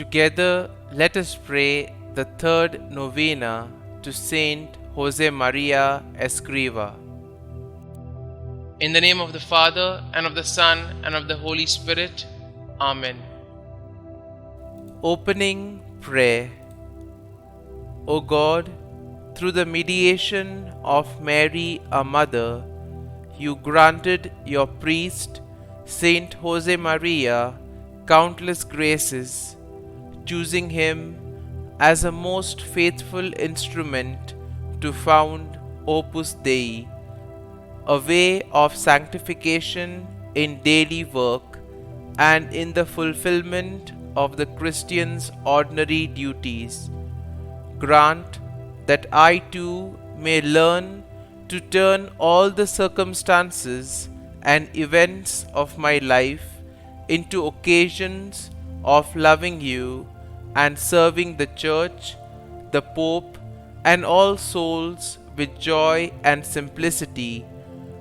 Together, let us pray the third novena to St Josemaria Escriva. In the name of the Father, and of the Son, and of the Holy Spirit. Amen. Opening Prayer. O God, through the mediation of Mary, our Mother, you granted your priest, Saint Josemaria, countless graces, choosing him as a most faithful instrument to found Opus Dei, a way of sanctification in daily work and in the fulfillment of the Christian's ordinary duties. Grant that I too may learn to turn all the circumstances and events of my life into occasions of loving you and serving the Church, the Pope, and all souls with joy and simplicity,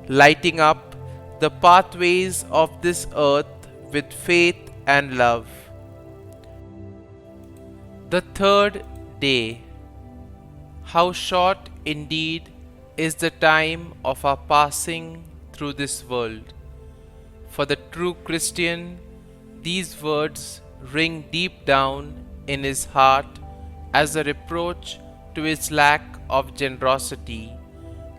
lighting up the pathways of this earth with faith and love. The third day. How short indeed is the time of our passing through this world. For the true Christian, these words ring deep down in his heart as a reproach to his lack of generosity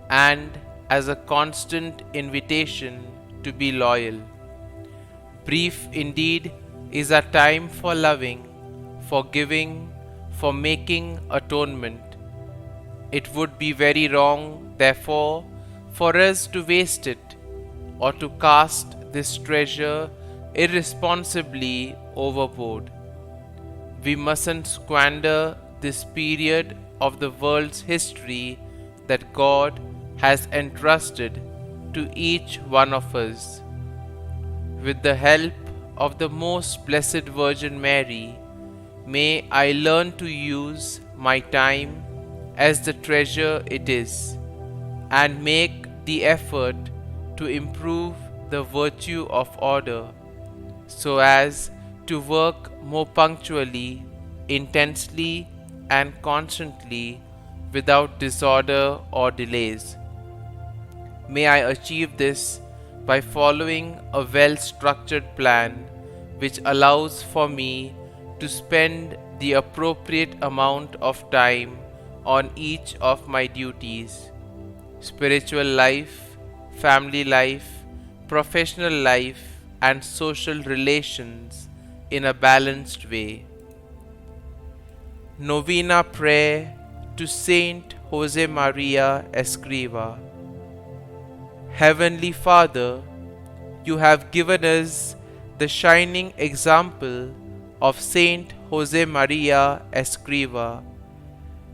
and as a constant invitation to be loyal. Brief indeed is our time for loving, for giving, for making atonement. It would be very wrong, therefore, for us to waste it or to cast this treasure irresponsibly overboard. We mustn't squander this period of the world's history that God has entrusted to each one of us. With the help of the Most Blessed Virgin Mary, may I learn to use my time as the treasure it is, and make the effort to improve the virtue of order, so as to work more punctually, intensely, and constantly without disorder or delays. May I achieve this by following a well-structured plan which allows for me to spend the appropriate amount of time on each of my duties: spiritual life, family life, professional life, and social relations in a balanced way. Novena Prayer to Saint Josemaria Escriva. Heavenly Father, you have given us the shining example of Saint Josemaria Escriva.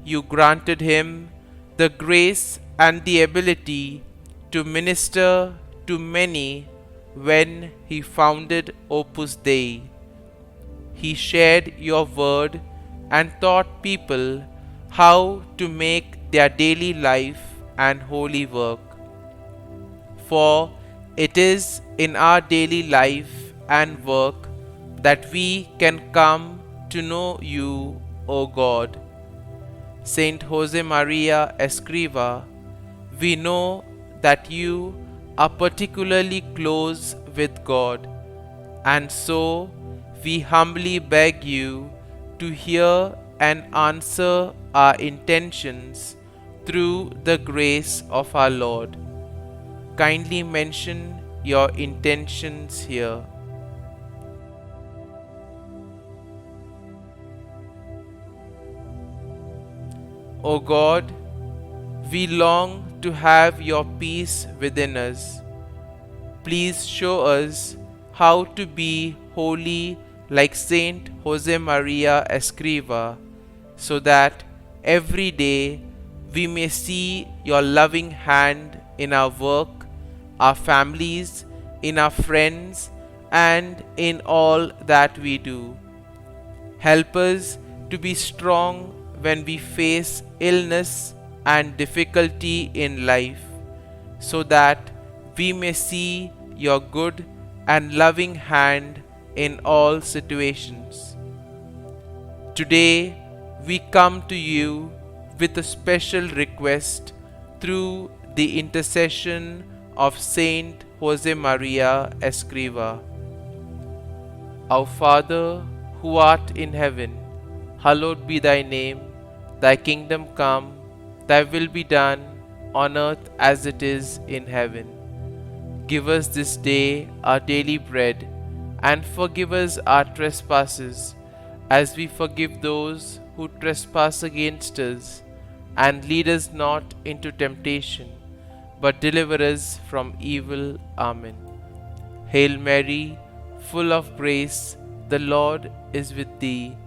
You granted him the grace and the ability to minister to many when he founded Opus Dei. He shared your word and taught people how to make their daily life and holy work. For it is in our daily life and work that we can come to know you, O God. Saint Josemaria Escriva, we know that you are particularly close with God, and so we humbly beg you to hear and answer our intentions through the grace of our Lord. Kindly mention your intentions here. O God, we long to have your peace within us. Please show us how to be holy like Saint Josemaria Escriva, so that every day we may see your loving hand in our work, our families, in our friends, and in all that we do. Help us to be strong when we face illness and difficulty in life, so that we may see your good and loving hand in all situations. Today we come to you with a special request through the intercession of St Josemaria Escriva. Our Father, who art in heaven, hallowed be thy name. Thy kingdom come, thy will be done, on earth as it is in heaven. Give us this day our daily bread, and forgive us our trespasses, as we forgive those who trespass against us. And lead us not into temptation, but deliver us from evil. Amen. Hail Mary, full of grace, the Lord is with thee.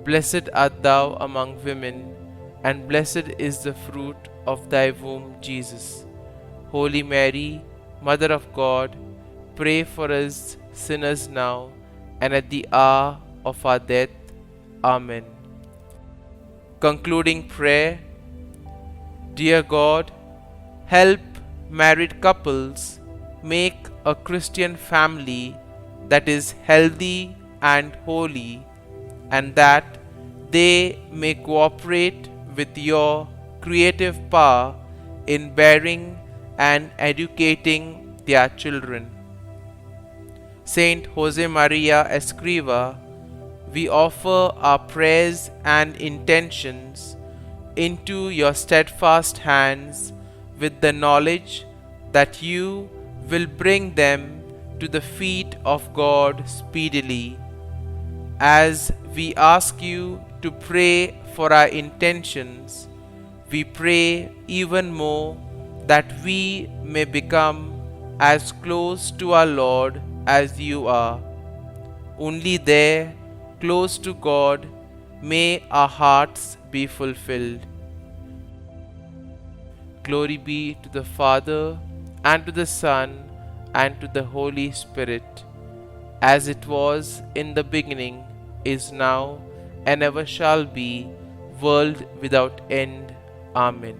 Blessed art thou among women, and blessed is the fruit of thy womb, Jesus. Holy Mary, Mother of God, pray for us sinners now and at the hour of our death. Amen. Concluding prayer. Dear God, help married couples make a Christian family that is healthy and holy, and that they may cooperate with your creative power in bearing and educating their children. St Josemaria Escriva, we offer our prayers and intentions into your steadfast hands with the knowledge that you will bring them to the feet of God speedily. As we ask you to pray for our intentions, we pray even more that we may become as close to our Lord as you are. Only there, close to God, may our hearts be fulfilled. Glory be to the Father, and to the Son, and to the Holy Spirit, as it was in the beginning, is now, and ever shall be, world without end. Amen.